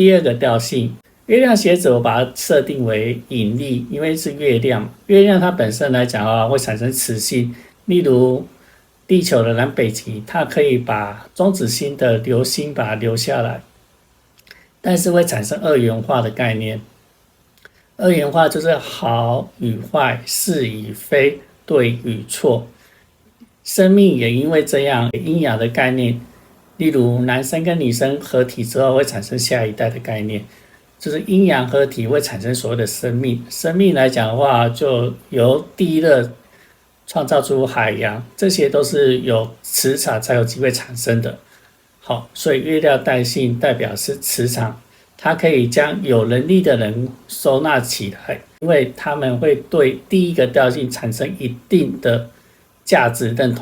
第二个调性，月亮鞋子我把它设定为引力，因为是月亮，月亮它本身来讲的话会产生磁性，例如地球的南北极，它可以把中子星的流星把它留下来，但是会产生二元化的概念。二元化就是好与坏、是与非、对与错。生命也因为这样阴阳的概念，例如男生跟女生合体之后会产生下一代的概念，就是阴阳合体会产生所谓的生命。生命来讲的话，就由地热创造出海洋，这些都是有磁场才有机会产生的。好，所以月亮带性代表是磁场，它可以将有能力的人收纳起来，因为他们会对第一个调性产生一定的价值认同。